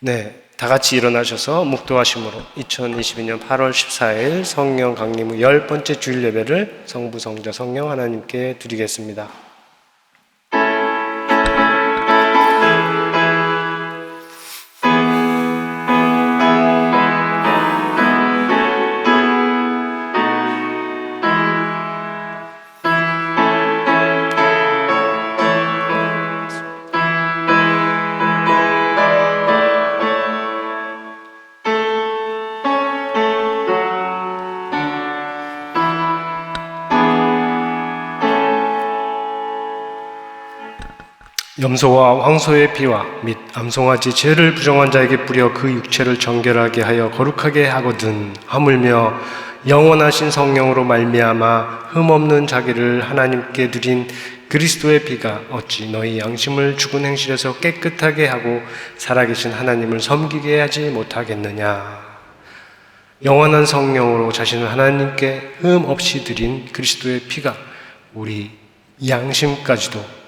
네, 다 같이 일어나셔서 묵도하심으로 2022년 8월 14일 성령 강림 후 10번째 주일 예배를 성부, 성자, 성령 하나님께 드리겠습니다. 염소와 황소의 피와 및 암송아지 죄를 부정한 자에게 뿌려 그 육체를 정결하게 하여 거룩하게 하거든. 하물며 영원하신 성령으로 말미암아 흠없는 자기를 하나님께 드린 그리스도의 피가 어찌 너희 양심을 죽은 행실에서 깨끗하게 하고 살아계신 하나님을 섬기게 하지 못하겠느냐. 영원한 성령으로 자신을 하나님께 흠 없이 드린 그리스도의 피가 우리 양심까지도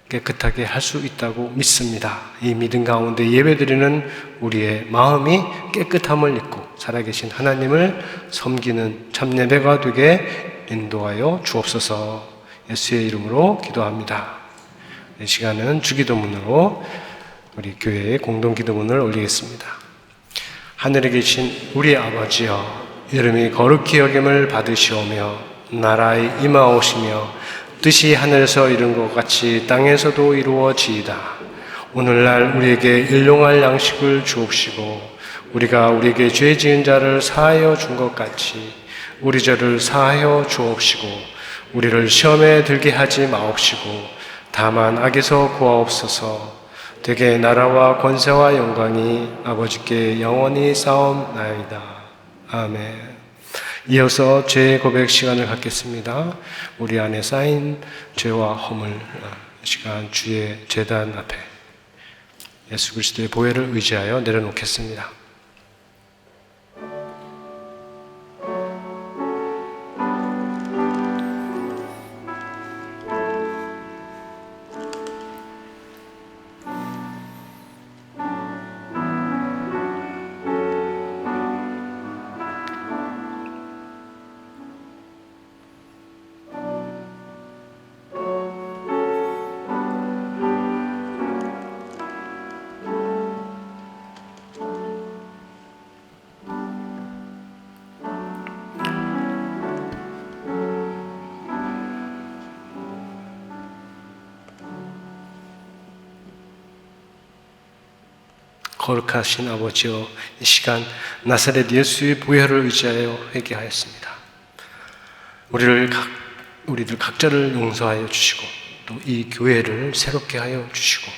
깨끗하게 할 수 있다고 믿습니다. 이 믿음 가운데 예배드리는 우리의 마음이 깨끗함을 입고 살아계신 하나님을 섬기는 참예배가 되게 인도하여 주옵소서. 예수의 이름으로 기도합니다. 이 시간은 주기도문으로 우리 교회의 공동기도문을 올리겠습니다. 하늘에 계신 우리 아버지여, 이름이 거룩히 여김을 받으시오며 나라에 임하오시며 뜻이 하늘에서 이룬 것 같이 땅에서도 이루어지이다. 오늘날 우리에게 일용할 양식을 주옵시고 우리가 우리에게 죄 지은 자를 사하여 준 것 같이 우리 죄를 사하여 주옵시고 우리를 시험에 들게 하지 마옵시고 다만 악에서 구하옵소서. 되게 나라와 권세와 영광이 아버지께 영원히 싸움나이다. 아멘. 이어서 죄 고백 시간을 갖겠습니다. 우리 안에 쌓인 죄와 허물 시간 주의 제단 앞에 예수 그리스도의 보혈을 의지하여 내려놓겠습니다. 거룩하신 아버지여, 이 시간 나사렛 예수의 보혈을 의지하여 회개하였습니다. 우리들 각자를 용서하여 주시고 또 이 교회를 새롭게 하여 주시고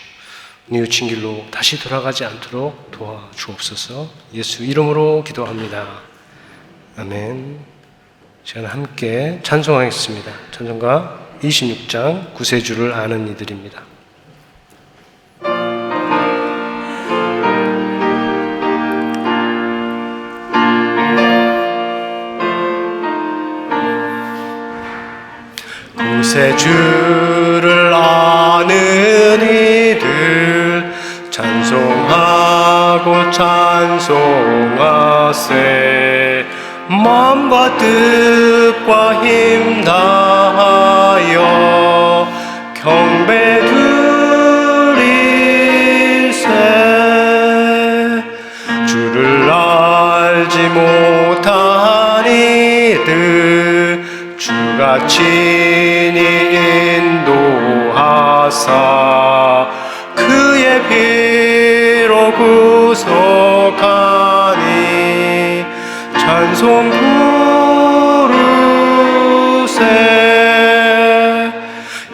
뉘우친 길로 다시 돌아가지 않도록 도와주옵소서. 예수 이름으로 기도합니다. 아멘. 시간 함께 찬송하겠습니다. 찬송가 26장 구세주를 아는 이들입니다. 구세주를 아는 이들 찬송하고 찬송하세. 마음과 뜻과 힘 다하여 경배 드리세. 주를 알지 못한 이들 주가 친히 인도하사 그의 피로 구속하니 찬송 부르세.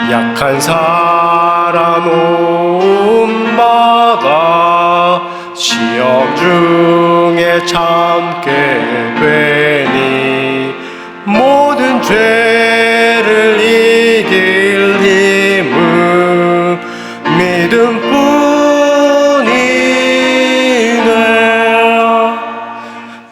약한 사람 도움받아 시험 중에 참게 되니 모든 죄를 이길 힘은 믿음뿐이네.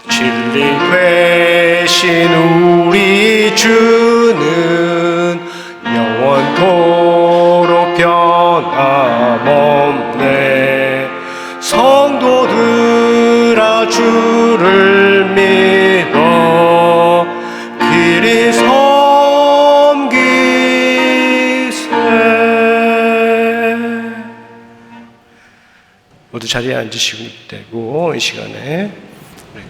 진리 되신 우리 주는 영원토록 변함없네. 성도들 모두 자리에 앉으시면 되고, 이 시간에 우리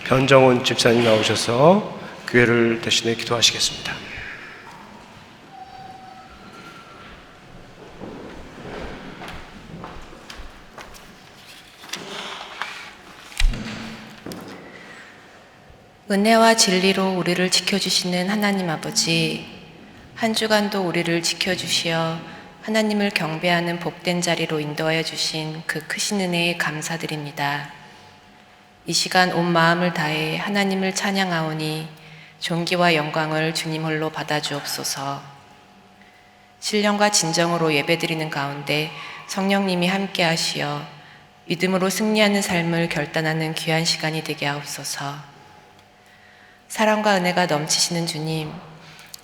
변정훈 집사님 나오셔서 교회를 대신해 기도하시겠습니다. 은혜와 진리로 우리를 지켜주시는 하나님 아버지, 한 주간도 우리를 지켜주시어 하나님을 경배하는 복된 자리로 인도하여 주신 그 크신 은혜에 감사드립니다. 이 시간 온 마음을 다해 하나님을 찬양하오니 존귀와 영광을 주님 홀로 받아주옵소서. 신령과 진정으로 예배드리는 가운데 성령님이 함께 하시어 믿음으로 승리하는 삶을 결단하는 귀한 시간이 되게 하옵소서. 사랑과 은혜가 넘치시는 주님,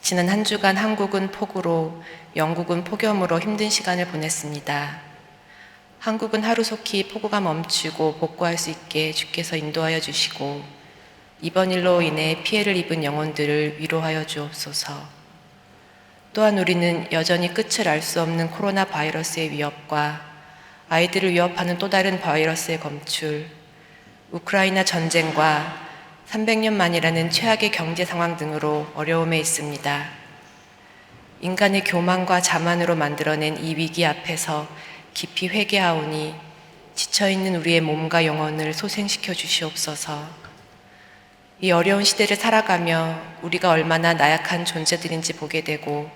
지난 한 주간 한국은 폭우로, 영국은 폭염으로 힘든 시간을 보냈습니다. 한국은 하루속히 폭우가 멈추고 복구할 수 있게 주께서 인도하여 주시고, 이번 일로 인해 피해를 입은 영혼들을 위로하여 주옵소서. 또한 우리는 여전히 끝을 알 수 없는 코로나 바이러스의 위협과 아이들을 위협하는 또 다른 바이러스의 검출, 우크라이나 전쟁과 300년 만이라는 최악의 경제 상황 등으로 어려움에 있습니다. 인간의 교만과 자만으로 만들어낸 이 위기 앞에서 깊이 회개하오니 지쳐있는 우리의 몸과 영혼을 소생시켜 주시옵소서. 이 어려운 시대를 살아가며 우리가 얼마나 나약한 존재들인지 보게 되고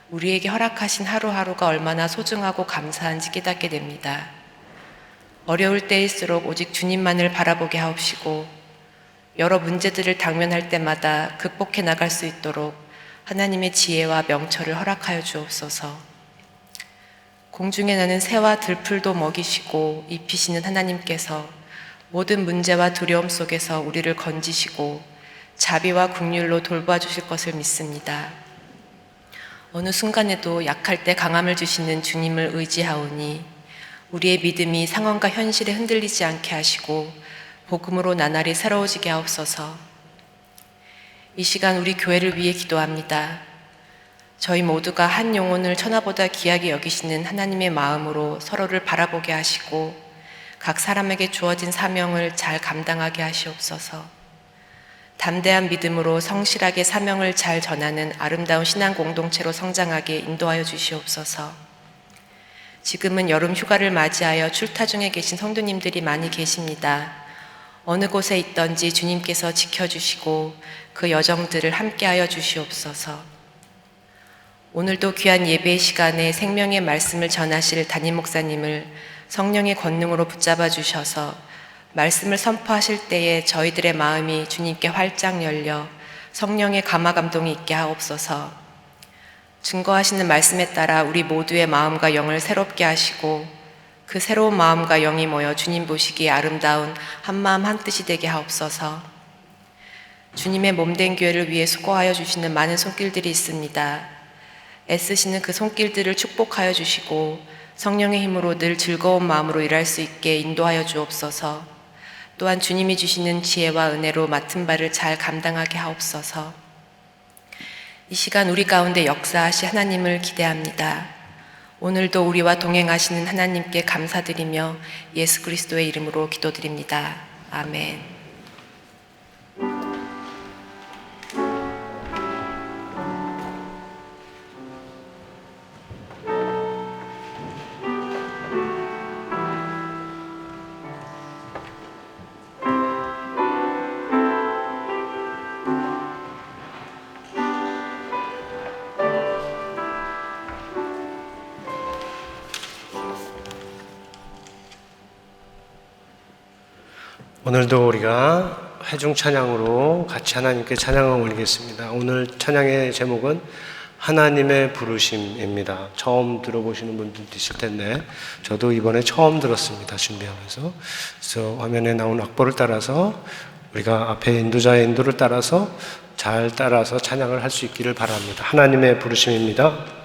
우리에게 허락하신 하루하루가 얼마나 소중하고 감사한지 깨닫게 됩니다. 어려울 때일수록 오직 주님만을 바라보게 하옵시고 여러 문제들을 당면할 때마다 극복해 나갈 수 있도록 하나님의 지혜와 명철을 허락하여 주옵소서. 공중에 나는 새와 들풀도 먹이시고 입히시는 하나님께서 모든 문제와 두려움 속에서 우리를 건지시고 자비와 긍휼로 돌봐 주실 것을 믿습니다. 어느 순간에도 약할 때 강함을 주시는 주님을 의지하오니 우리의 믿음이 상황과 현실에 흔들리지 않게 하시고 복음으로 나날이 새로워지게 하옵소서. 이 시간 우리 교회를 위해 기도합니다. 저희 모두가 한 영혼을 천하보다 귀하게 여기시는 하나님의 마음으로 서로를 바라보게 하시고 각 사람에게 주어진 사명을 잘 감당하게 하시옵소서. 담대한 믿음으로 성실하게 사명을 잘 전하는 아름다운 신앙 공동체로 성장하게 인도하여 주시옵소서. 지금은 여름 휴가를 맞이하여 출타 중에 계신 성도님들이 많이 계십니다. 어느 곳에 있던지 주님께서 지켜주시고 그 여정들을 함께하여 주시옵소서. 오늘도 귀한 예배의 시간에 생명의 말씀을 전하실 담임 목사님을 성령의 권능으로 붙잡아 주셔서 말씀을 선포하실 때에 저희들의 마음이 주님께 활짝 열려 성령의 감화 감동이 있게 하옵소서. 증거하시는 말씀에 따라 우리 모두의 마음과 영을 새롭게 하시고 그 새로운 마음과 영이 모여 주님 보시기에 아름다운 한마음 한뜻이 되게 하옵소서. 주님의 몸된 교회를 위해 수고하여 주시는 많은 손길들이 있습니다. 애쓰시는 그 손길들을 축복하여 주시고 성령의 힘으로 늘 즐거운 마음으로 일할 수 있게 인도하여 주옵소서. 또한 주님이 주시는 지혜와 은혜로 맡은 바를 잘 감당하게 하옵소서. 이 시간 우리 가운데 역사하시 하나님을 기대합니다. 오늘도 우리와 동행하시는 하나님께 감사드리며 예수 그리스도의 이름으로 기도드립니다. 아멘. 오늘도 우리가 회중 찬양으로 같이 하나님께 찬양을 올리겠습니다. 오늘 찬양의 제목은 하나님의 부르심입니다. 처음 들어보시는 분들도 있을 텐데 저도 이번에 처음 들었습니다. 준비하면서. 그래서 화면에 나온 악보를 따라서 우리가 앞에 인도자의 인도를 따라서 잘 따라서 찬양을 할 수 있기를 바랍니다. 하나님의 부르심입니다.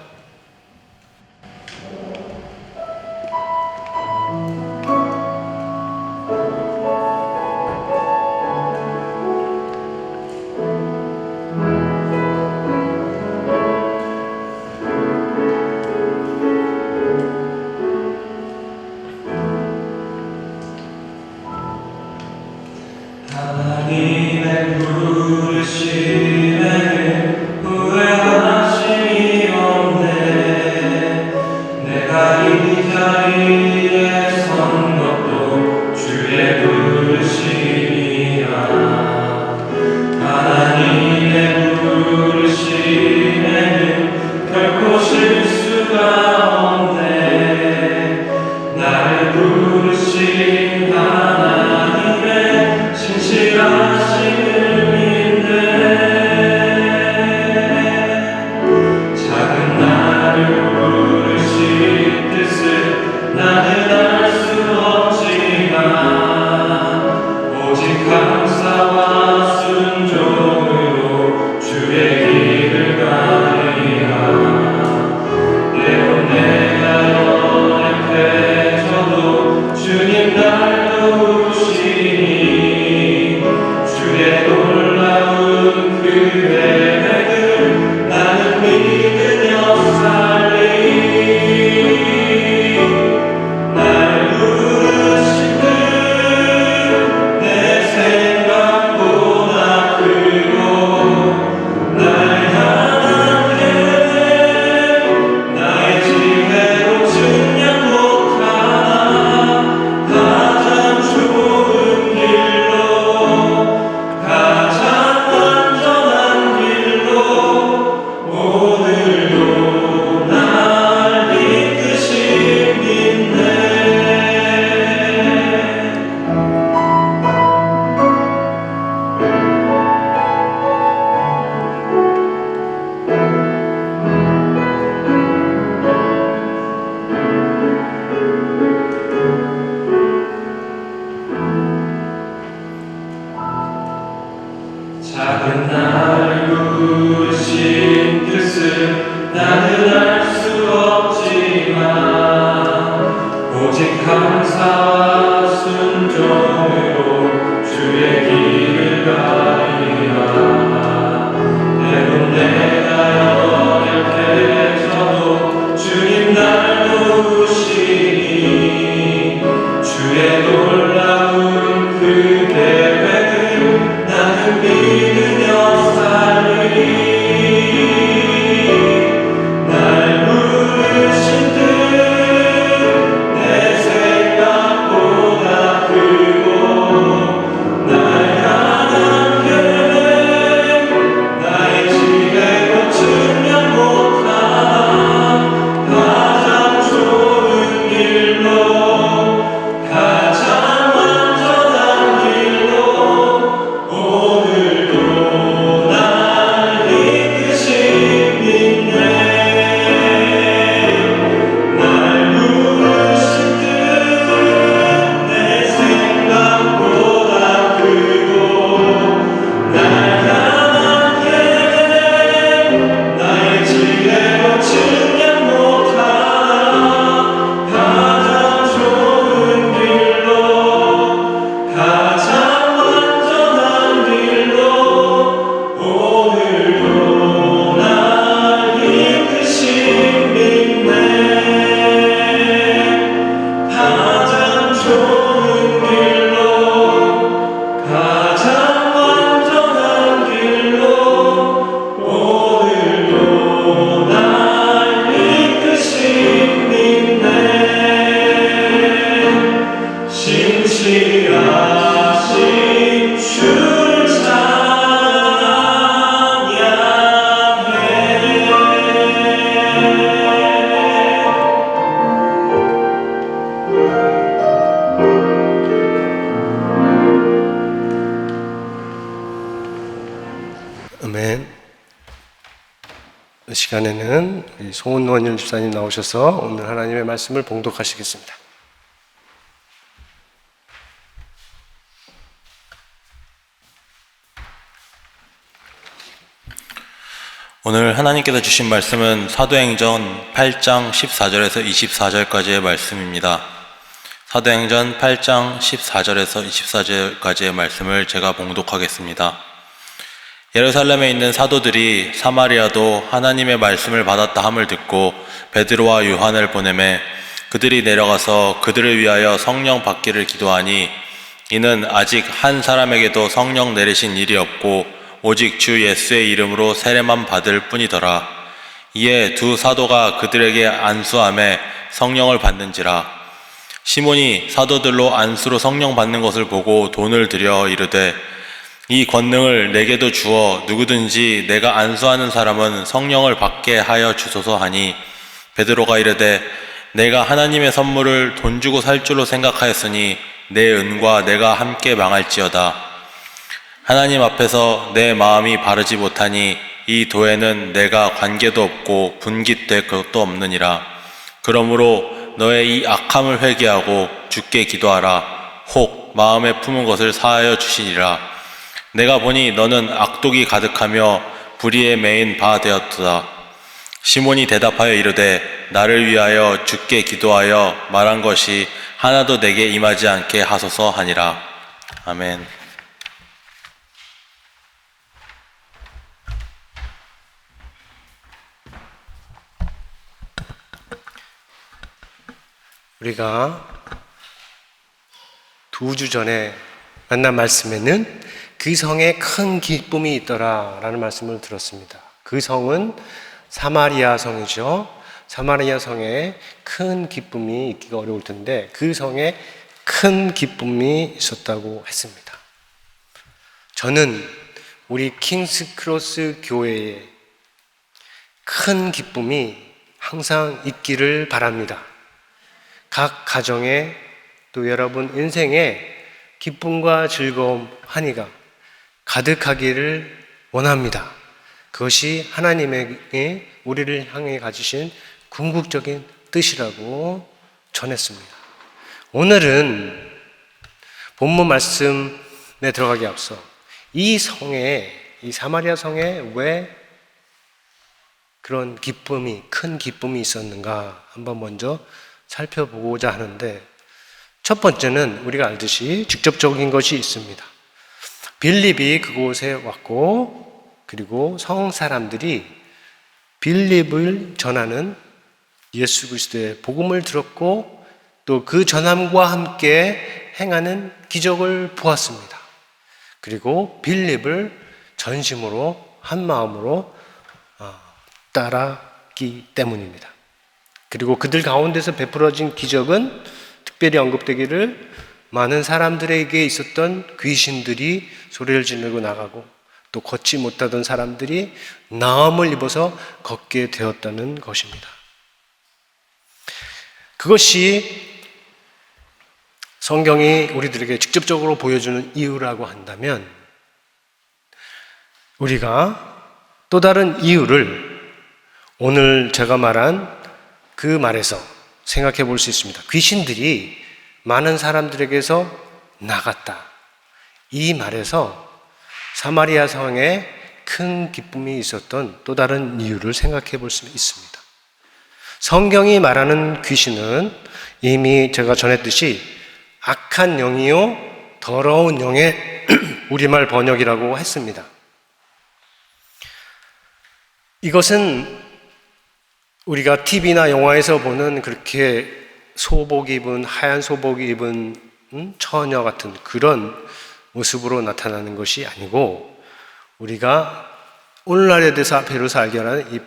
감사와 순종으로 주의 길을 가리라. 때론 내가 연약해져도 주님 날 도우시니 주의 놀라운 그 계획을 나는 믿으며 살리. 날 부르신 뜻 내 생각보다 크고 날 향한 계획 나의 지혜로 측량 못한 가장 좋은 길로 가장 완전한 길로 오늘도 날 이끄신 믿네. 날 부르신 뜻 내 생각보다 크고 날 향한 계획 나의 지혜로 측량 못한 가장 좋은 길로 가장 완전한 길로 오늘도 날 이끄신 믿네. 가장 좋은 길로 가장 완전한 길로 오늘도 날 이끄신 믿네. 신실하신 주를 찬양해. 아멘. 이 시간에는 우리 송은원 집사님 나오셔서 오늘 하나님의 말씀을 봉독하시겠습니다. 오늘 하나님께서 주신 말씀은 사도행전 8장 14절에서 24절까지의 말씀입니다. 사도행전 8장 14절에서 24절까지의 말씀을 제가 봉독하겠습니다. 예루살렘에 있는 사도들이 사마리아도 하나님의 말씀을 받았다 함을 듣고 베드로와 요한을 보내매 그들이 내려가서 그들을 위하여 성령 받기를 기도하니 이는 아직 한 사람에게도 성령 내리신 일이 없고 오직 주 예수의 이름으로 세례만 받을 뿐이더라. 이에 두 사도가 그들에게 안수하며 성령을 받는지라. 시몬이 사도들로 안수로 성령 받는 것을 보고 돈을 들여 이르되 이 권능을 내게도 주어 누구든지 내가 안수하는 사람은 성령을 받게 하여 주소서 하니 베드로가 이르되 내가 하나님의 선물을 돈 주고 살 줄로 생각하였으니 내 은과 내가 함께 망할지어다. 하나님 앞에서 내 마음이 바르지 못하니 이 도에는 내가 관계도 없고 분깃될 것도 없느니라. 그러므로 너의 이 악함을 회개하고 주께 기도하라. 혹 마음에 품은 것을 사하여 주시리라. 내가 보니 너는 악독이 가득하며 불의에 매인 바 되었도다. 시몬이 대답하여 이르되 나를 위하여 주께 기도하여 말한 것이 하나도 내게 임하지 않게 하소서 하니라. 아멘. 우리가 2주 전에 만난 말씀에는 그 성에 큰 기쁨이 있더라 라는 말씀을 들었습니다. 그 성은 사마리아 성이죠. 사마리아 성에 큰 기쁨이 있기가 어려울 텐데 그 성에 큰 기쁨이 있었다고 했습니다. 저는 우리 킹스크로스 교회에 큰 기쁨이 항상 있기를 바랍니다. 각 가정에 또 여러분 인생에 기쁨과 즐거움, 환희가 가득하기를 원합니다. 그것이 하나님의 우리를 향해 가지신 궁극적인 뜻이라고 전했습니다. 오늘은 본문 말씀에 들어가기 앞서 이 성에, 이 사마리아 성에 왜 그런 기쁨이, 큰 기쁨이 있었는가 한번 먼저 살펴보고자 하는데 첫 번째는 우리가 알듯이 직접적인 것이 있습니다. 빌립이 그곳에 왔고, 그리고 성 사람들이 빌립을 전하는 예수 그리스도의 복음을 들었고, 또 그 전함과 함께 행하는 기적을 보았습니다. 그리고 빌립을 전심으로 한 마음으로 따랐기 때문입니다. 그리고 그들 가운데서 베풀어진 기적은 특별히 언급되기를 많은 사람들에게 있었던 귀신들이 소리를 지르고 나가고, 또 걷지 못하던 사람들이 나음을 입어서 걷게 되었다는 것입니다. 그것이 성경이 우리들에게 직접적으로 보여주는 이유라고 한다면, 우리가 또 다른 이유를 오늘 제가 말한 그 말에서 생각해 볼 수 있습니다. 귀신들이 많은 사람들에게서 나갔다. 이 말에서 사마리아 성에 큰 기쁨이 있었던 또 다른 이유를 생각해 볼 수 있습니다. 성경이 말하는 귀신은 이미 제가 전했듯이 악한 영이요 더러운 영의 우리말 번역이라고 했습니다. 이것은 우리가 TV나 영화에서 보는 그렇게 소복 입은, 하얀 소복 입은 처녀 같은 그런 모습으로 나타나는 것이 아니고, 우리가 오늘날에 대해서 비로소 알게 하는 이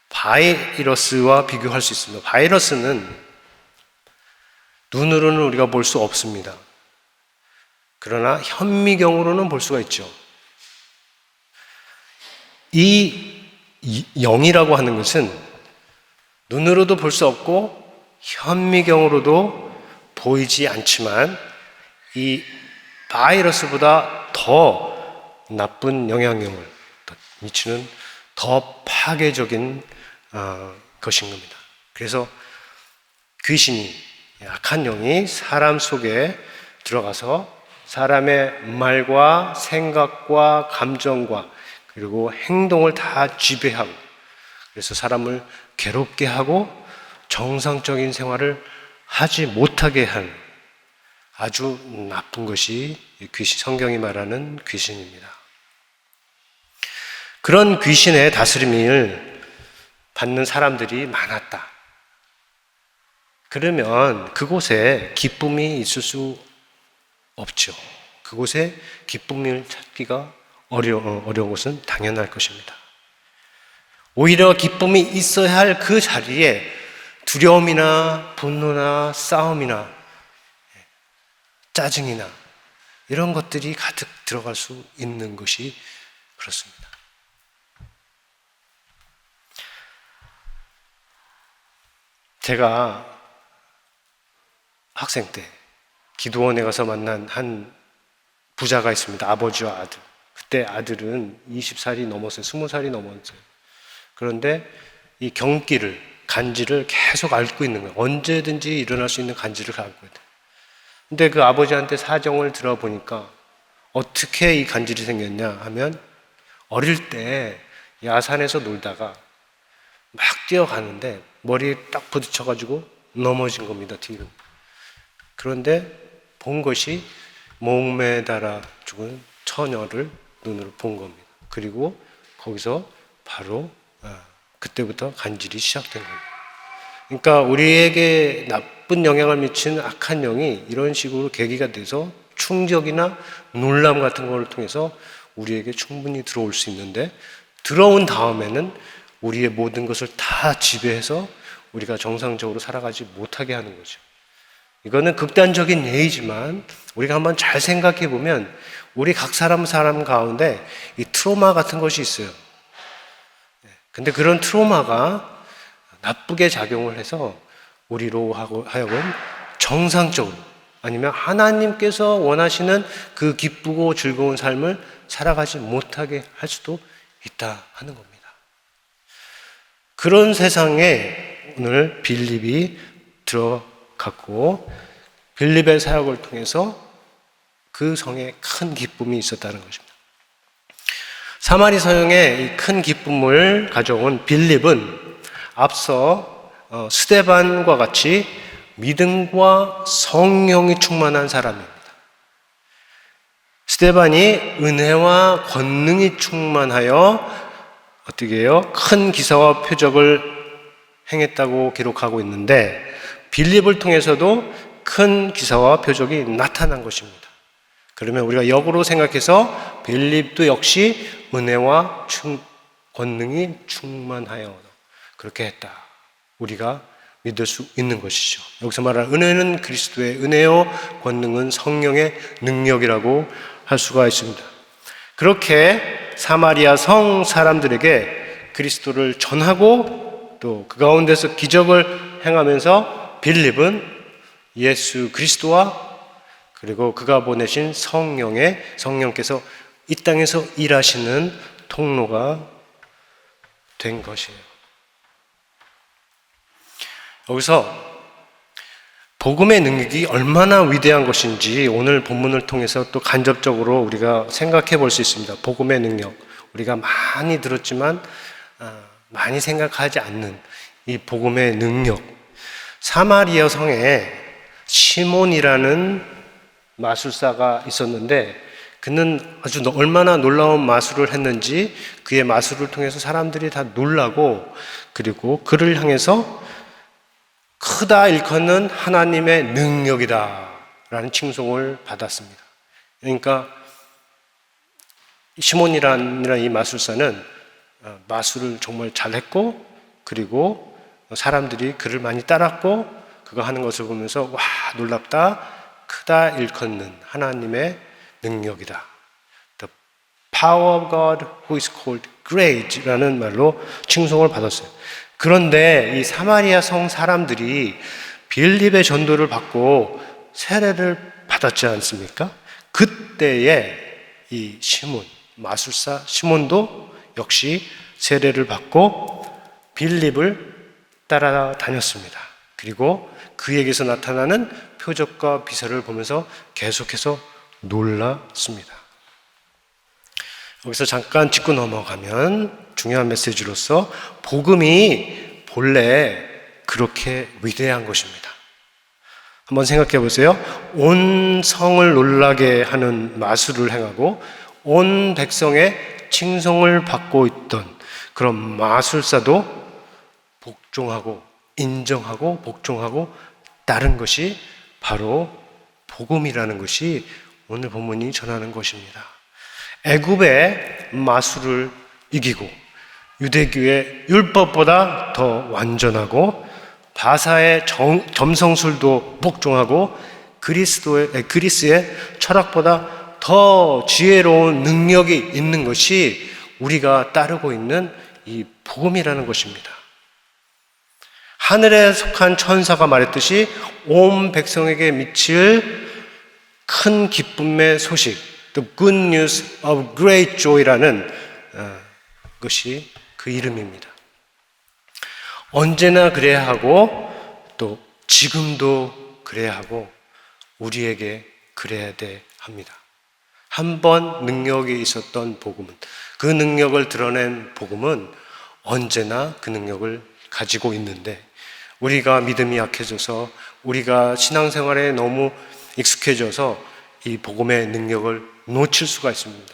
바이러스와 비교할 수 있습니다. 바이러스는 눈으로는 우리가 볼 수 없습니다. 그러나 현미경으로는 볼 수가 있죠. 이 영이라고 하는 것은 눈으로도 볼 수 없고 현미경으로도 보이지 않지만, 이 바이러스보다 더 나쁜 영향력을 미치는 더 파괴적인 것인 겁니다. 그래서 귀신이, 악한 영이 사람 속에 들어가서 사람의 말과 생각과 감정과 그리고 행동을 다 지배하고, 그래서 사람을 괴롭게 하고 정상적인 생활을 하지 못하게 한 아주 나쁜 것이 귀신, 성경이 말하는 귀신입니다. 그런 귀신의 다스림을 받는 사람들이 많았다. 그러면 그곳에 기쁨이 있을 수 없죠. 그곳에 기쁨을 찾기가 어려운 것은 당연할 것입니다. 오히려 기쁨이 있어야 할 그 자리에 두려움이나 분노나 싸움이나 짜증이나 이런 것들이 가득 들어갈 수 있는 것이 그렇습니다. 제가 학생 때 기도원에 가서 만난 한 부자가 있습니다. 아버지와 아들. 그때 아들은 20살이 넘었어요. 20살이 넘었어요. 그런데 이 간지를 계속 앓고 있는 거예요. 언제든지 일어날 수 있는 간지를 앓고 있어요. 근데 그 아버지한테 사정을 들어보니까 어떻게 이 간질이 생겼냐 하면, 어릴 때 야산에서 놀다가 막 뛰어가는데 머리에 딱 부딪혀가지고 넘어진 겁니다, 뒤로. 그런데 본 것이 목매달아 죽은 처녀를 눈으로 본 겁니다. 그리고 거기서 바로 그때부터 간질이 시작된 겁니다. 그러니까 우리에게 나쁜 영향을 미치는 악한 영이 이런 식으로 계기가 돼서 충격이나 놀람 같은 걸 통해서 우리에게 충분히 들어올 수 있는데, 들어온 다음에는 우리의 모든 것을 다 지배해서 우리가 정상적으로 살아가지 못하게 하는 거죠. 이거는 극단적인 예이지만 우리가 한번 잘 생각해 보면 우리 각 사람 가운데 이 트로마 같은 것이 있어요. 근데 그런 트로마가 나쁘게 작용을 해서 우리로 하여금 정상적으로, 아니면 하나님께서 원하시는 그 기쁘고 즐거운 삶을 살아가지 못하게 할 수도 있다 하는 겁니다. 그런 세상에 오늘 빌립이 들어갔고, 빌립의 사역을 통해서 그 성에 큰 기쁨이 있었다는 것입니다. 사마리 성에 이 큰 기쁨을 가져온 빌립은 앞서 스데반과 같이 믿음과 성령이 충만한 사람입니다. 스데반이 은혜와 권능이 충만하여 어떻게 해요? 큰 기사와 표적을 행했다고 기록하고 있는데 빌립을 통해서도 큰 기사와 표적이 나타난 것입니다. 그러면 우리가 역으로 생각해서 빌립도 역시 은혜와 권능이 충만하여 그렇게 했다. 우리가 믿을 수 있는 것이죠. 여기서 말하는 은혜는 그리스도의 은혜요, 권능은 성령의 능력이라고 할 수가 있습니다. 그렇게 사마리아 성 사람들에게 그리스도를 전하고 또 그 가운데서 기적을 행하면서 빌립은 예수 그리스도와 그리고 그가 보내신 성령께서 이 땅에서 일하시는 통로가 된 것이에요. 여기서 복음의 능력이 얼마나 위대한 것인지 오늘 본문을 통해서 또 간접적으로 우리가 생각해 볼 수 있습니다. 복음의 능력. 우리가 많이 들었지만 많이 생각하지 않는 이 복음의 능력. 사마리아 성에 시몬이라는 마술사가 있었는데 그는 아주 얼마나 놀라운 마술을 했는지 그의 마술을 통해서 사람들이 다 놀라고 그리고 그를 향해서 크다 일컫는 하나님의 능력이다 라는 칭송을 받았습니다. 그러니까 시몬이라는 이 마술사는 마술을 정말 잘했고 그리고 사람들이 그를 많이 따랐고 그가 하는 것을 보면서 와 놀랍다 크다 일컫는 하나님의 능력이다. The power of God who is called great 라는 말로 칭송을 받았어요. 그런데 이 사마리아 성 사람들이 빌립의 전도를 받고 세례를 받았지 않습니까? 그때에 이 시몬, 마술사 시몬도 역시 세례를 받고 빌립을 따라다녔습니다. 그리고 그에게서 나타나는 표적과 비설을 보면서 계속해서 놀랐습니다. 여기서 잠깐 짚고 넘어가면 중요한 메시지로서 복음이 본래 그렇게 위대한 것입니다. 한번 생각해 보세요. 온 성을 놀라게 하는 마술을 행하고 온 백성의 칭송을 받고 있던 그런 마술사도 복종하고 인정하고 복종하고 따른 것이 바로 복음이라는 것이 오늘 본문이 전하는 것입니다. 애굽의 마술을 이기고 유대교의 율법보다 더 완전하고 바사의 점성술도 복종하고 그리스의 철학보다 더 지혜로운 능력이 있는 것이 우리가 따르고 있는 이 복음이라는 것입니다. 하늘에 속한 천사가 말했듯이 온 백성에게 미칠 큰 기쁨의 소식, The Good News of Great Joy라는 것이 그 이름입니다. 언제나 그래야 하고 또 지금도 그래야 하고 우리에게 그래야 합니다. 한 번 능력이 있었던 복음은 그 능력을 드러낸 복음은 언제나 그 능력을 가지고 있는데 우리가 믿음이 약해져서 우리가 신앙생활에 너무 익숙해져서 이 복음의 능력을 놓칠 수가 있습니다.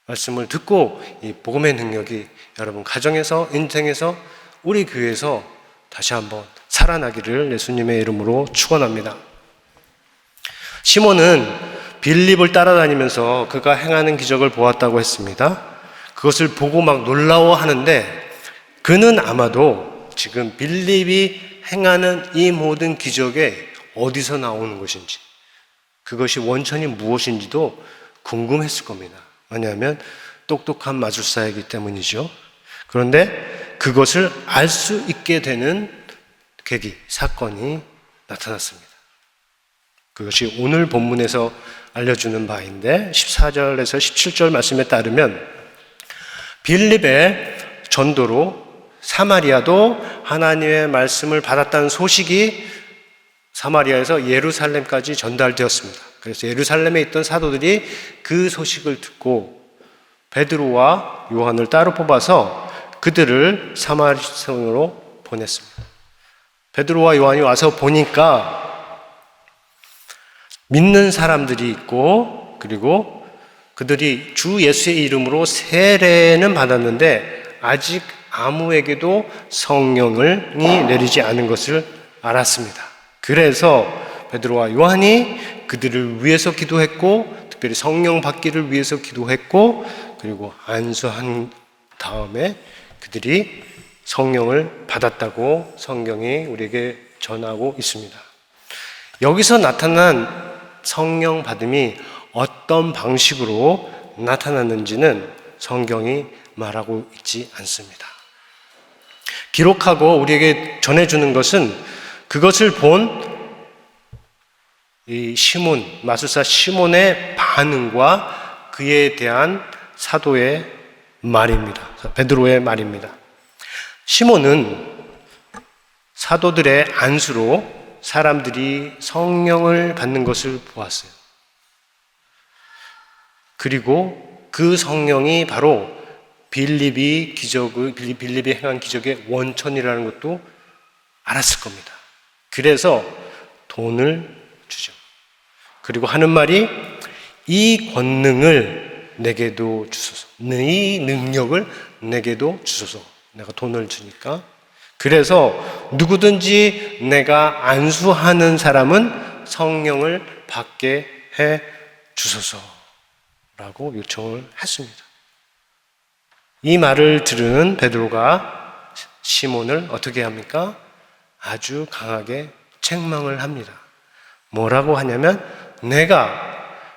말씀을 듣고 이 복음의 능력이 여러분 가정에서 인생에서 우리 교회에서 다시 한번 살아나기를 예수님의 이름으로 축원합니다. 시몬은 빌립을 따라다니면서 그가 행하는 기적을 보았다고 했습니다. 그것을 보고 막 놀라워하는데 그는 아마도 지금 빌립이 행하는 이 모든 기적에 어디서 나오는 것인지 그것이 원천이 무엇인지도 궁금했을 겁니다. 왜냐하면 똑똑한 마술사이기 때문이죠. 그런데 그것을 알 수 있게 되는 계기, 사건이 나타났습니다. 그것이 오늘 본문에서 알려주는 바인데 14절에서 17절 말씀에 따르면 빌립의 전도로 사마리아도 하나님의 말씀을 받았다는 소식이 사마리아에서 예루살렘까지 전달되었습니다. 그래서 예루살렘에 있던 사도들이 그 소식을 듣고 베드로와 요한을 따로 뽑아서 그들을 사마리아성으로 보냈습니다. 베드로와 요한이 와서 보니까 믿는 사람들이 있고, 그리고 그들이 주 예수의 이름으로 세례는 받았는데 아직 아무에게도 성령을 내리지 않은 것을 알았습니다. 그래서 베드로와 요한이 그들을 위해서 기도했고, 특별히 성령 받기를 위해서 기도했고, 그리고 안수한 다음에 그들이 성령을 받았다고 성경이 우리에게 전하고 있습니다. 여기서 나타난 성령 받음이 어떤 방식으로 나타났는지는 성경이 말하고 있지 않습니다. 기록하고 우리에게 전해주는 것은 그것을 본 이 시몬, 마술사 시몬의 반응과 그에 대한 사도의 말입니다. 베드로의 말입니다. 시몬은 사도들의 안수로 사람들이 성령을 받는 것을 보았어요. 그리고 그 성령이 바로 빌립이 행한 기적의 원천이라는 것도 알았을 겁니다. 그래서 돈을 주죠. 그리고 하는 말이 이 권능을 내게도 주소서. 이 능력을 내게도 주소서. 내가 돈을 주니까. 그래서 누구든지 내가 안수하는 사람은 성령을 받게 해 주소서라고 요청을 했습니다. 이 말을 들은 베드로가 시몬을 어떻게 합니까? 아주 강하게 책망을 합니다. 뭐라고 하냐면 내가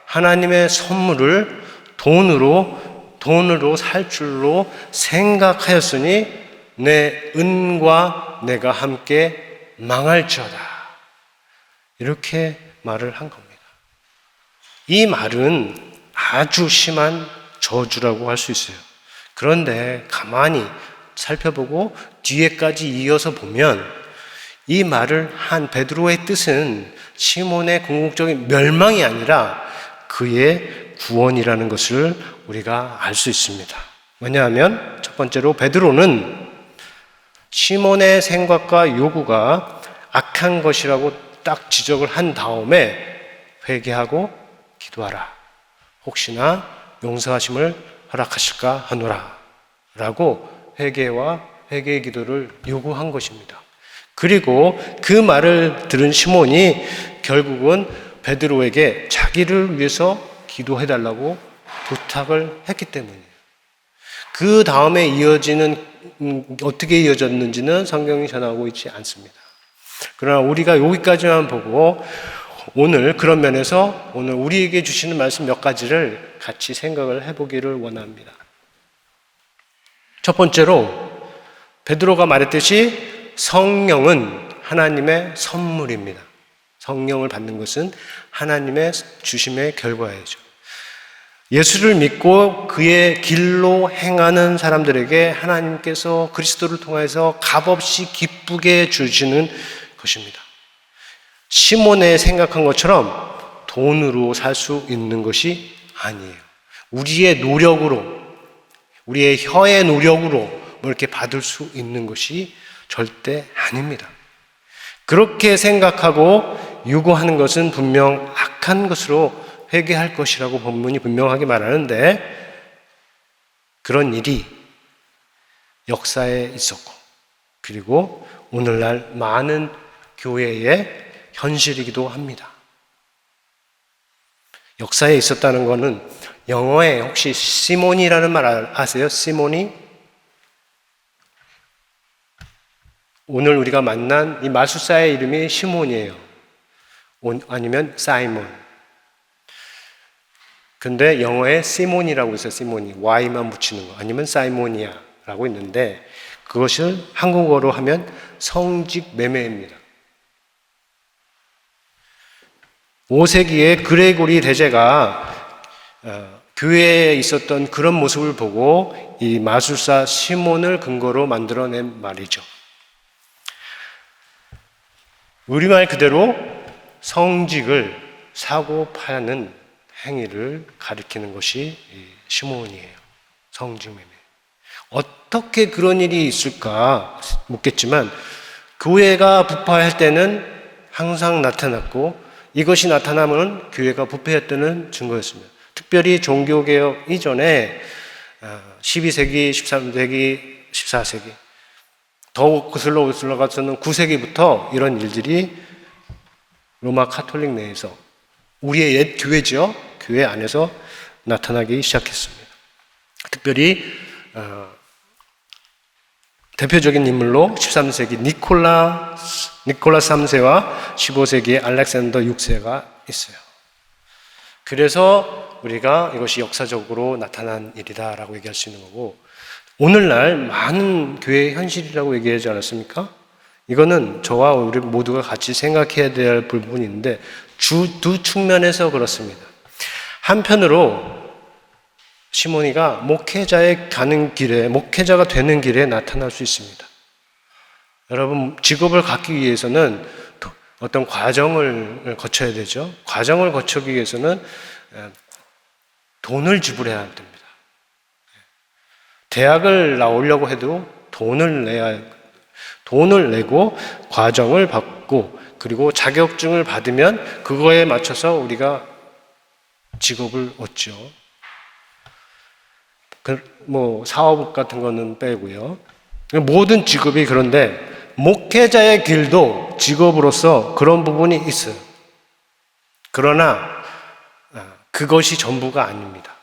하나님의 선물을 돈으로 살 줄로 생각하였으니 내 은과 내가 함께 망할지어다. 이렇게 말을 한 겁니다. 이 말은 아주 심한 저주라고 할 수 있어요. 그런데 가만히 살펴보고 뒤에까지 이어서 보면 이 말을 한 베드로의 뜻은 시몬의 궁극적인 멸망이 아니라 그의 구원이라는 것을 우리가 알 수 있습니다. 왜냐하면 첫 번째로 베드로는 시몬의 생각과 요구가 악한 것이라고 딱 지적을 한 다음에 회개하고 기도하라. 혹시나 용서하심을 허락하실까 하노라. 라고 회개의 기도를 요구한 것입니다. 그리고 그 말을 들은 시몬이 결국은 베드로에게 자기를 위해서 기도해달라고 부탁을 했기 때문이에요. 그 다음에 어떻게 이어졌는지는 성경이 전하고 있지 않습니다. 그러나 우리가 여기까지만 보고 오늘 그런 면에서 오늘 우리에게 주시는 말씀 몇 가지를 같이 생각을 해보기를 원합니다. 첫 번째로 베드로가 말했듯이 성령은 하나님의 선물입니다. 성령을 받는 것은 하나님의 주심의 결과이죠. 예수를 믿고 그의 길로 행하는 사람들에게 하나님께서 그리스도를 통해서 값없이 기쁘게 주시는 것입니다. 시몬의 생각한 것처럼 돈으로 살 수 있는 것이 아니에요. 우리의 노력으로, 우리의 혀의 노력으로 뭐 이렇게 받을 수 있는 것이 절대 아닙니다. 그렇게 생각하고 요구하는 것은 분명 악한 것으로 회개할 것이라고 본문이 분명하게 말하는데 그런 일이 역사에 있었고 그리고 오늘날 많은 교회의 현실이기도 합니다. 역사에 있었다는 것은 영어에 혹시 시몬이라는 말 아세요? 시몬이? 오늘 우리가 만난 이 마술사의 이름이 시몬이에요. 아니면 사이몬. 근데 영어에 시몬이라고 있어요. 시몬이. Y만 붙이는 거. 아니면 사이모니아라고 있는데 그것을 한국어로 하면 성직 매매입니다. 5세기에 그레고리 대제가 교회에 있었던 그런 모습을 보고 이 마술사 시몬을 근거로 만들어낸 말이죠. 우리말 그대로 성직을 사고 파는 행위를 가리키는 것이 시몬이에요. 성직 매매. 어떻게 그런 일이 있을까 묻겠지만 교회가 부패할 때는 항상 나타났고 이것이 나타나면 교회가 부패했다는 증거였습니다. 특별히 종교개혁 이전에 12세기, 13세기, 14세기 더욱 거슬러 올라가서는 9세기부터 이런 일들이 로마 카톨릭 내에서 우리의 옛 교회죠. 교회 안에서 나타나기 시작했습니다. 특별히 대표적인 인물로 13세기 니콜라스 3세와 15세기의 알렉산더 6세가 있어요. 그래서 우리가 이것이 역사적으로 나타난 일이다라고 얘기할 수 있는 거고, 오늘날 많은 교회의 현실이라고 얘기하지 않았습니까? 이거는 저와 우리 모두가 같이 생각해야 될 부분인데 두 측면에서 그렇습니다. 한편으로 시몬이가 목회자가 되는 길에 나타날 수 있습니다. 여러분, 직업을 갖기 위해서는 어떤 과정을 거쳐야 되죠. 과정을 거치기 위해서는 돈을 지불해야 됩니다. 대학을 나오려고 해도 돈을 내고 과정을 받고 그리고 자격증을 받으면 그거에 맞춰서 우리가 직업을 얻죠. 사업 같은 거는 빼고요. 모든 직업이 그런데 목회자의 길도 직업으로서 그런 부분이 있어요. 그러나 그것이 전부가 아닙니다.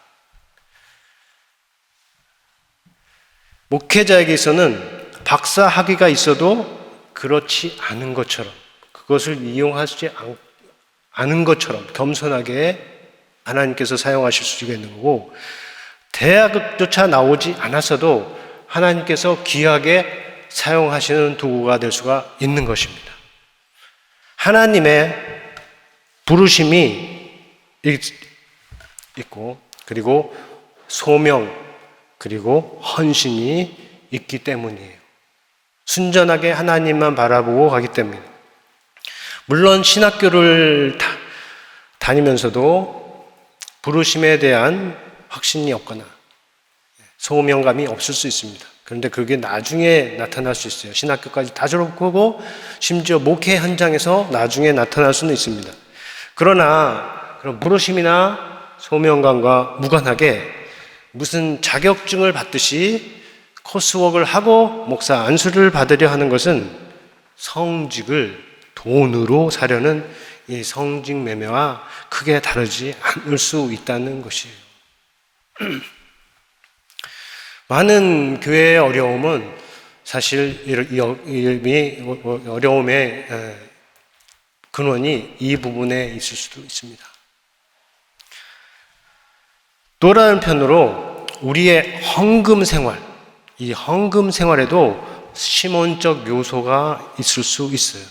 목회자에게서는 박사 학위가 있어도 그렇지 않은 것처럼, 그것을 이용하지 않은 것처럼 겸손하게 하나님께서 사용하실 수가 있는 거고, 대학조차 나오지 않았어도 하나님께서 귀하게 사용하시는 도구가 될 수가 있는 것입니다. 하나님의 부르심이 있고, 그리고 소명, 그리고 헌신이 있기 때문이에요. 순전하게 하나님만 바라보고 가기 때문에. 물론 신학교를 다니면서도 부르심에 대한 확신이 없거나 소명감이 없을 수 있습니다. 그런데 그게 나중에 나타날 수 있어요. 신학교까지 다 졸업하고 심지어 목회 현장에서 나중에 나타날 수는 있습니다. 그러나 그런 부르심이나 소명감과 무관하게 무슨 자격증을 받듯이 코스웍을 하고 목사 안수를 받으려 하는 것은 성직을 돈으로 사려는 이 성직 매매와 크게 다르지 않을 수 있다는 것이에요. 많은 교회의 어려움은 사실 이 어려움의 근원이 이 부분에 있을 수도 있습니다. 또 다른 편으로 우리의 헌금 생활, 이 헌금 생활에도 시몬적 요소가 있을 수 있어요.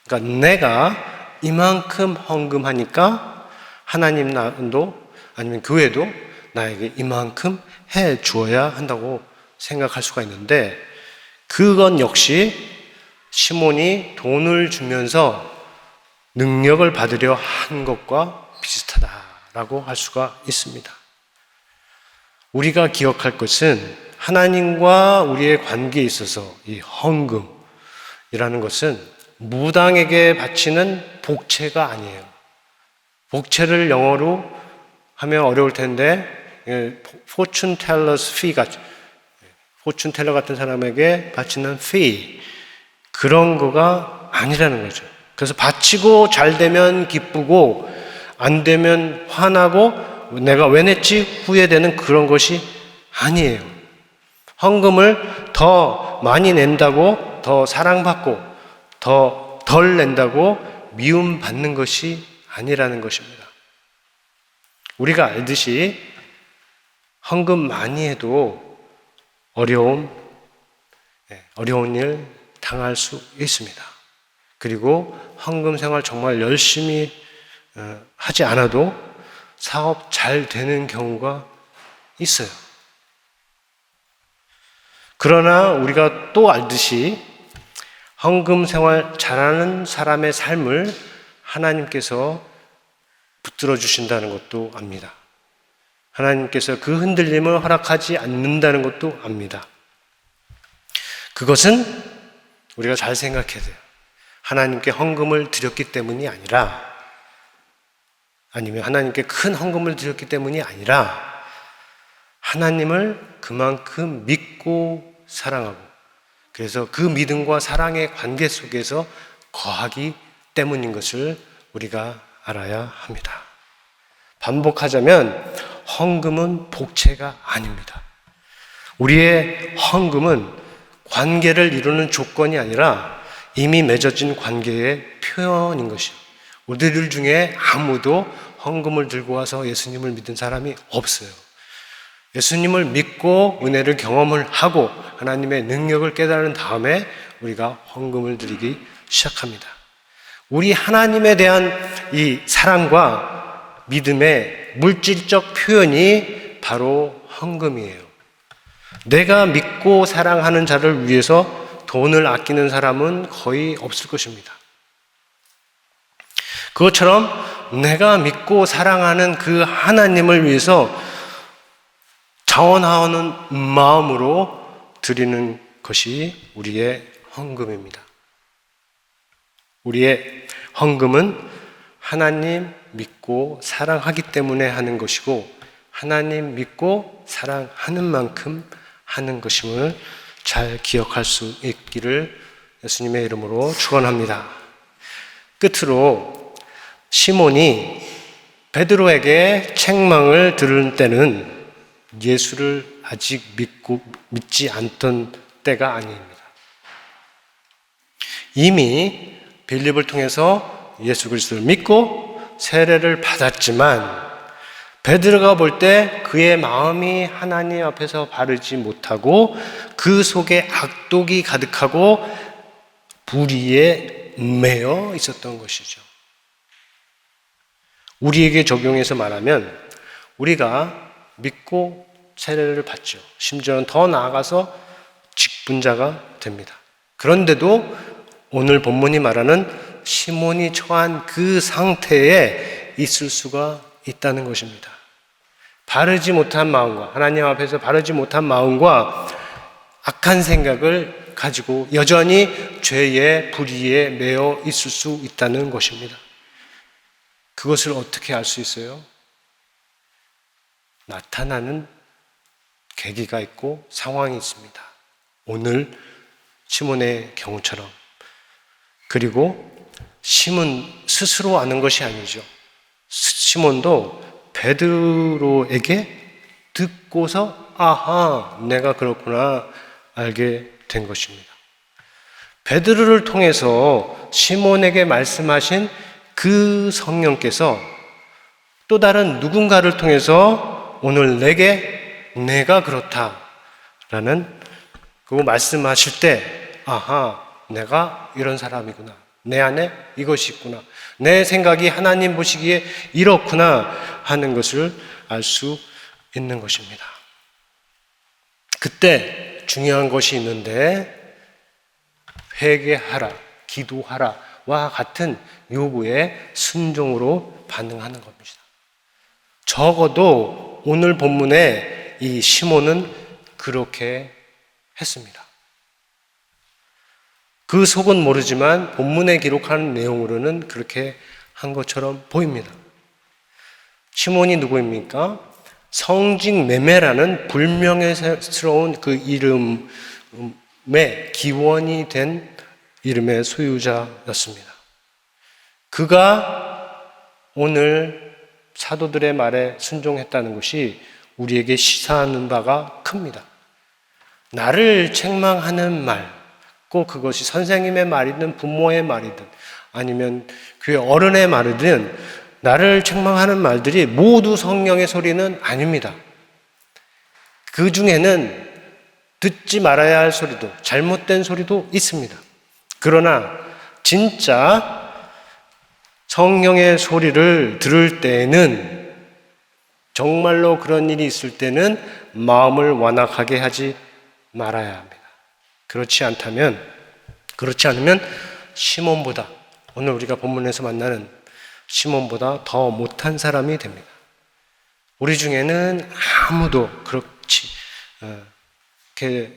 그러니까 내가 이만큼 헌금하니까 하나님도 아니면 교회도 나에게 이만큼 해 주어야 한다고 생각할 수가 있는데, 그건 역시 시몬이 돈을 주면서 능력을 받으려 한 것과 비슷하다라고 할 수가 있습니다. 우리가 기억할 것은 하나님과 우리의 관계에 있어서 이 헌금이라는 것은 무당에게 바치는 복채가 아니에요. 복채를 영어로 하면 어려울 텐데 fortune teller's fee 같이, fortune teller 같은 사람에게 바치는 fee, 그런 거가 아니라는 거죠. 그래서 바치고 잘 되면 기쁘고 안 되면 화나고 내가 왜 냈지 후회되는 그런 것이 아니에요. 헌금을 더 많이 낸다고 더 사랑받고 더 덜 낸다고 미움받는 것이 아니라는 것입니다. 우리가 알듯이 헌금 많이 해도 어려운 일 당할 수 있습니다. 그리고 헌금 생활 정말 열심히 하지 않아도 사업 잘 되는 경우가 있어요. 그러나 우리가 또 알듯이 헌금 생활 잘하는 사람의 삶을 하나님께서 붙들어 주신다는 것도 압니다. 하나님께서 그 흔들림을 허락하지 않는다는 것도 압니다. 그것은 우리가 잘 생각해야 돼요. 하나님께 헌금을 드렸기 때문이 아니라, 아니면 하나님께 큰 헌금을 드렸기 때문이 아니라 하나님을 그만큼 믿고 사랑하고, 그래서 그 믿음과 사랑의 관계 속에서 거하기 때문인 것을 우리가 알아야 합니다. 반복하자면 헌금은 복채가 아닙니다. 우리의 헌금은 관계를 이루는 조건이 아니라 이미 맺어진 관계의 표현인 것이요. 우리들 중에 아무도 헌금을 들고 와서 예수님을 믿은 사람이 없어요. 예수님을 믿고 은혜를 경험을 하고 하나님의 능력을 깨달은 다음에 우리가 헌금을 드리기 시작합니다. 우리 하나님에 대한 이 사랑과 믿음의 물질적 표현이 바로 헌금이에요. 내가 믿고 사랑하는 자를 위해서 돈을 아끼는 사람은 거의 없을 것입니다. 그것처럼 내가 믿고 사랑하는 그 하나님을 위해서 자원하는 마음으로 드리는 것이 우리의 헌금입니다. 우리의 헌금은 하나님 믿고 사랑하기 때문에 하는 것이고, 하나님 믿고 사랑하는 만큼 하는 것임을 잘 기억할 수 있기를 예수님의 이름으로 축원합니다. 끝으로 시몬이 베드로에게 책망을 들을 때는 예수를 아직 믿지 않던 때가 아닙니다. 이미 빌립을 통해서 예수 그리스도를 믿고 세례를 받았지만 베드로가 볼 때 그의 마음이 하나님 앞에서 바르지 못하고 그 속에 악독이 가득하고 불의에 매여 있었던 것이죠. 우리에게 적용해서 말하면 우리가 믿고 세례를 받죠. 심지어는 더 나아가서 직분자가 됩니다. 그런데도 오늘 본문이 말하는 시몬이 처한 그 상태에 있을 수가 있다는 것입니다. 바르지 못한 마음과 하나님 앞에서 바르지 못한 마음과 악한 생각을 가지고 여전히 죄의 불의에 매여 있을 수 있다는 것입니다. 그것을 어떻게 알 수 있어요? 나타나는 계기가 있고 상황이 있습니다. 오늘 시몬의 경우처럼. 그리고 시몬 스스로 아는 것이 아니죠. 시몬도 베드로에게 듣고서 아하, 내가 그렇구나 알게 된 것입니다. 베드로를 통해서 시몬에게 말씀하신 그 성령께서 또 다른 누군가를 통해서 오늘 내가 그렇다라는 그거 말씀하실 때 아하, 내가 이런 사람이구나. 내 안에 이것이 있구나. 내 생각이 하나님 보시기에 이렇구나 하는 것을 알 수 있는 것입니다. 그때 중요한 것이 있는데 회개하라, 기도하라와 같은 요구에 순종으로 반응하는 겁니다. 적어도 오늘 본문에 이 시몬은 그렇게 했습니다. 그 속은 모르지만 본문에 기록하는 내용으로는 그렇게 한 것처럼 보입니다. 시몬이 누구입니까? 성직매매라는 불명예스러운 그 이름의 기원이 된 이름의 소유자였습니다. 그가 오늘 사도들의 말에 순종했다는 것이 우리에게 시사하는 바가 큽니다. 나를 책망하는 말, 꼭 그것이 선생님의 말이든 부모의 말이든 아니면 교회 어른의 말이든 나를 책망하는 말들이 모두 성령의 소리는 아닙니다. 그 중에는 듣지 말아야 할 소리도 잘못된 소리도 있습니다. 그러나 진짜 성령의 소리를 들을 때에는 정말로 그런 일이 있을 때는 마음을 완악하게 하지 말아야 합니다. 그렇지 않으면 시몬보다 오늘 우리가 본문에서 만나는 시몬보다 더 못한 사람이 됩니다. 우리 중에는 아무도 그렇게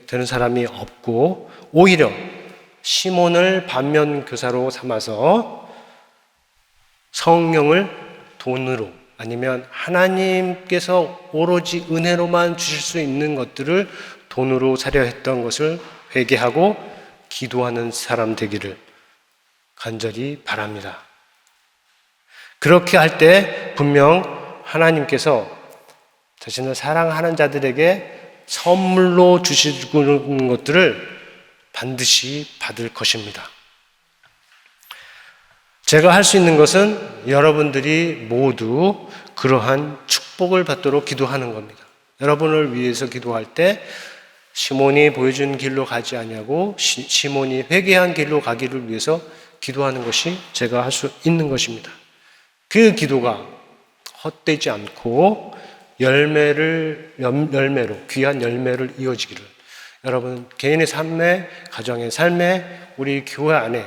되는 사람이 없고 오히려 시몬을 반면교사로 삼아서 성령을 돈으로 아니면 하나님께서 오로지 은혜로만 주실 수 있는 것들을 돈으로 사려 했던 것을 회개하고 기도하는 사람 되기를 간절히 바랍니다. 그렇게 할 때 분명 하나님께서 자신을 사랑하는 자들에게 선물로 주시는 것들을 반드시 받을 것입니다. 제가 할 수 있는 것은 여러분들이 모두 그러한 축복을 받도록 기도하는 겁니다. 여러분을 위해서 기도할 때 시몬이 보여준 길로 가지 아니하고 시몬이 회개한 길로 가기를 위해서 기도하는 것이 제가 할 수 있는 것입니다. 그 기도가 헛되지 않고 열매로 귀한 열매를 이어지기를 여러분 개인의 삶에 가정의 삶에 우리 교회 안에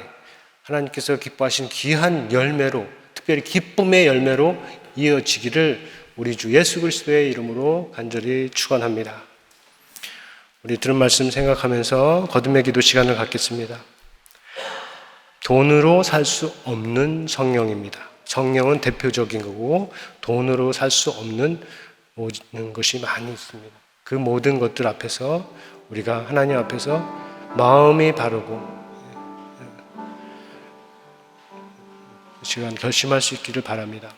하나님께서 기뻐하신 귀한 열매로 특별히 기쁨의 열매로 이어지기를 우리 주 예수 그리스도의 이름으로 간절히 축원합니다. 우리 들은 말씀 생각하면서 거듭의 기도 시간을 갖겠습니다. 돈으로 살 수 없는 성령입니다. 성령은 대표적인 거고 돈으로 살 수 없는 모든 것이 많이 있습니다. 그 모든 것들 앞에서 우리가 하나님 앞에서 마음이 바르고 이 시간 결심할 수 있기를 바랍니다.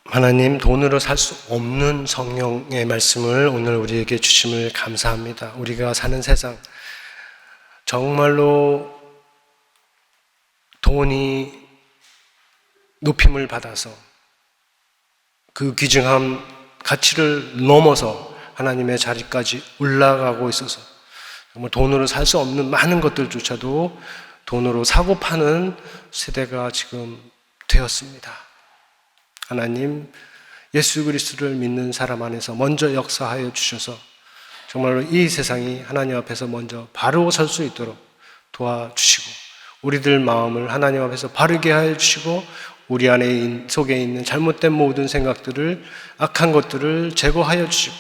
하나님, 돈으로 살 수 없는 성령의 말씀을 오늘 우리에게 주심을 감사합니다. 우리가 사는 세상 정말로 돈이 높임을 받아서 그 귀중한 가치를 넘어서 하나님의 자리까지 올라가고 있어서 정말 돈으로 살 수 없는 많은 것들조차도 돈으로 사고 파는 세대가 지금 되었습니다. 하나님, 예수 그리스도를 믿는 사람 안에서 먼저 역사하여 주셔서 정말로 이 세상이 하나님 앞에서 먼저 바로 설 수 있도록 도와주시고 우리들 마음을 하나님 앞에서 바르게 하여 주시고 우리 안에 속에 있는 잘못된 모든 생각들을 악한 것들을 제거하여 주시고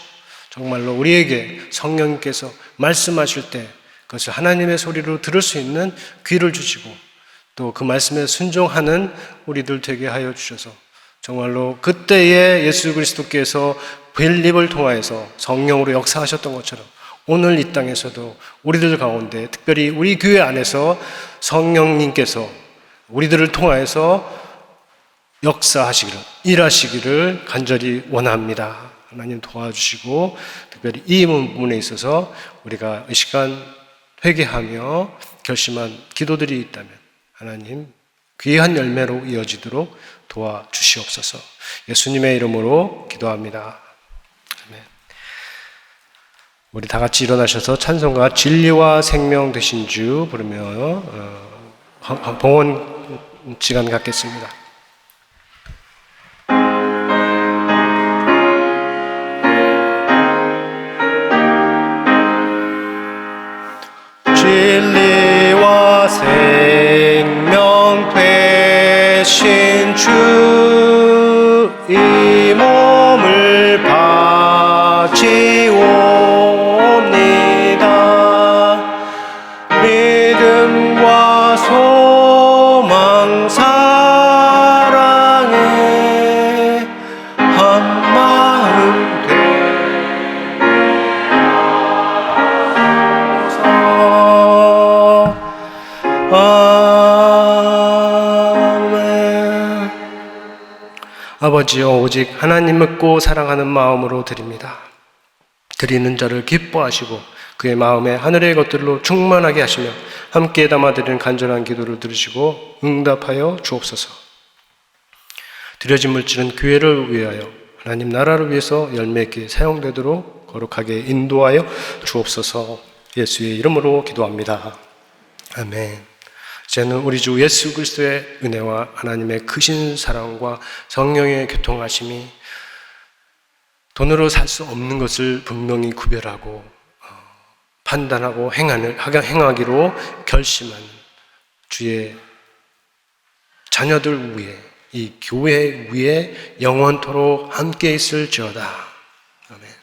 정말로 우리에게 성령님께서 말씀하실 때 그것을 하나님의 소리로 들을 수 있는 귀를 주시고 또 그 말씀에 순종하는 우리들 되게 하여 주셔서 정말로 그때에 예수 그리스도께서 빌립을 통하여서 성령으로 역사하셨던 것처럼 오늘 이 땅에서도 우리들 가운데 특별히 우리 교회 안에서 성령님께서 우리들을 통하여서 역사하시기를 일하시기를 간절히 원합니다. 하나님 도와주시고 특별히 이 부분에 있어서 우리가 이 시간 회개하며 결심한 기도들이 있다면 하나님 귀한 열매로 이어지도록 도와주시옵소서. 예수님의 이름으로 기도합니다. 아멘. 우리 다 같이 일어나셔서 찬송가 진리와 생명 되신 주 부르며 봉헌 시간 갖겠습니다. 진리와 생명 되신 주 이 몸을 바치옵니다. 믿음과 소망 사랑에 한마음 되어서 아멘. 아버지여 오직 하나님 믿고 사랑하는 마음으로 드립니다. 드리는 자를 기뻐하시고 그의 마음에 하늘의 것들로 충만하게 하시며 함께 담아드리는 간절한 기도를 들으시고 응답하여 주옵소서. 드려진 물질은 교회를 위하여 하나님 나라를 위해서 열매 있게 사용되도록 거룩하게 인도하여 주옵소서. 예수의 이름으로 기도합니다. 아멘. 이제는 우리 주 예수 그리스도의 은혜와 하나님의 크신 사랑과 성령의 교통하심이 돈으로 살 수 없는 것을 분명히 구별하고 판단하고 행하기로 결심한 주의 자녀들 위에 이 교회 위에 영원토록 함께 있을지어다. 아멘.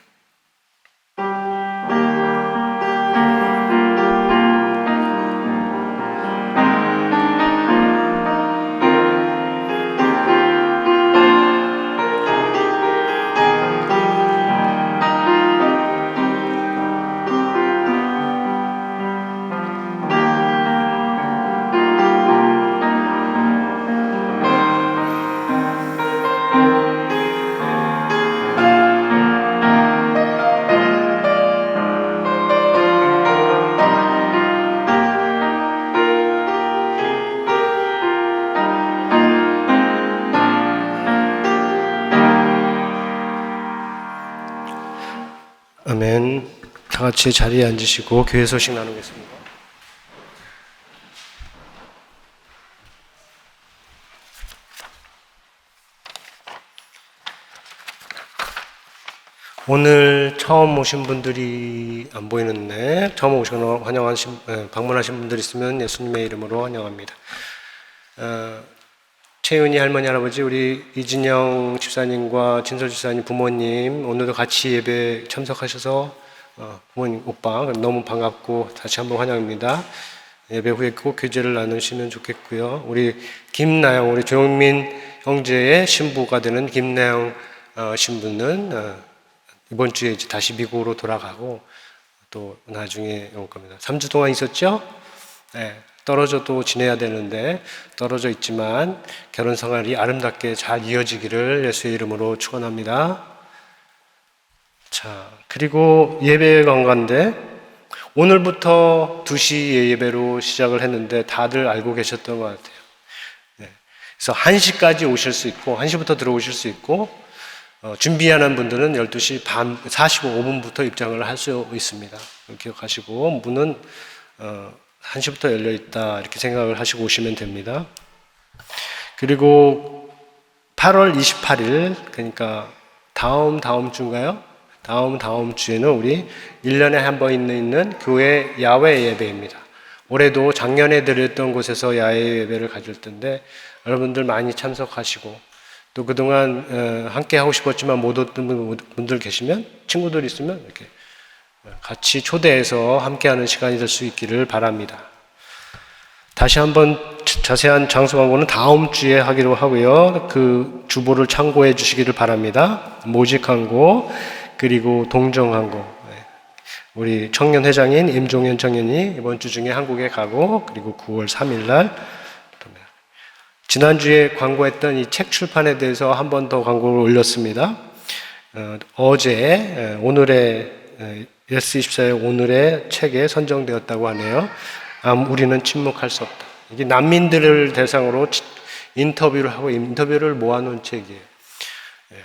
아멘. 다 같이 자리에 앉으시고 교회 소식 나누겠습니다. 오늘 처음 오신 분들이 안 보이는데 처음 오시거나 방문하신 분들 있으면 예수님의 이름으로 환영합니다. 채윤이 할머니 할아버지 우리 이진영 집사님과 진설 집사님 부모님 오늘도 같이 예배 참석하셔서 부모님 오빠 너무 반갑고 다시 한번 환영합니다. 예배 후에 꼭 교제를 나누시면 좋겠고요. 우리 김나영 우리 조영민 형제의 신부가 되는 김나영 신부는 이번 주에 이제 다시 미국으로 돌아가고 또 나중에 올 겁니다. 3주 동안 있었죠? 네. 떨어져도 지내야 되는데 떨어져 있지만 결혼 생활이 아름답게 잘 이어지기를 예수의 이름으로 축원합니다. 자, 그리고 예배 관광인데 오늘부터 2시 예배로 시작을 했는데 다들 알고 계셨던 것 같아요. 네. 그래서 1시까지 오실 수 있고 1시부터 들어오실 수 있고 준비하는 분들은 12시 반 45분부터 입장을 할 수 있습니다. 기억하시고 문은 1시부터 열려 있다 이렇게 생각을 하시고 오시면 됩니다. 그리고 8월 28일 그러니까 다음 주인가요? 다음 주에는 우리 1년에 한 번 있는 교회 야외 예배입니다. 올해도 작년에 드렸던 곳에서 야외 예배를 가질 텐데 여러분들 많이 참석하시고 또 그동안 함께 하고 싶었지만 못 왔던 분들 계시면 친구들 있으면 이렇게 같이 초대해서 함께하는 시간이 될 수 있기를 바랍니다. 다시 한번 자세한 장소 광고는 다음 주에 하기로 하고요. 그 주보를 참고해 주시기를 바랍니다. 모집 광고 그리고 동정 광고. 우리 청년 회장인 임종현 청년이 이번 주 중에 한국에 가고 그리고 9월 3일 날 지난주에 광고했던 이 책 출판에 대해서 한 번 더 광고를 올렸습니다. 어제 오늘의 S24의 오늘의 책에 선정되었다고 하네요. 우리는 침묵할 수 없다. 이게 난민들을 대상으로 인터뷰를 하고 인터뷰를 모아놓은 책이에요. 예.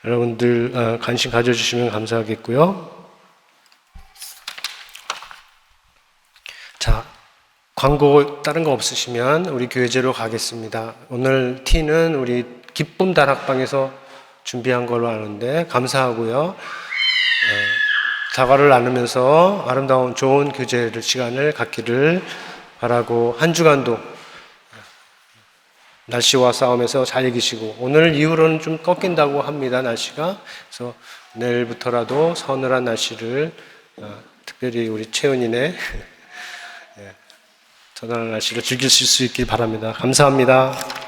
여러분들 관심 가져주시면 감사하겠고요. 자, 광고 다른 거 없으시면 우리 교회제로 가겠습니다. 오늘 티는 우리 기쁨 다락방에서 준비한 걸로 아는데 감사하고요. 사과를 나누면서 아름다운 좋은 교제를 시간을 갖기를 바라고 한 주간도 날씨와 싸움에서 잘 이기시고 오늘 이후로는 좀 꺾인다고 합니다. 날씨가. 그래서 내일부터라도 서늘한 날씨를 특별히 우리 채은이네 서늘한 날씨를 즐길 수 있길 바랍니다. 감사합니다.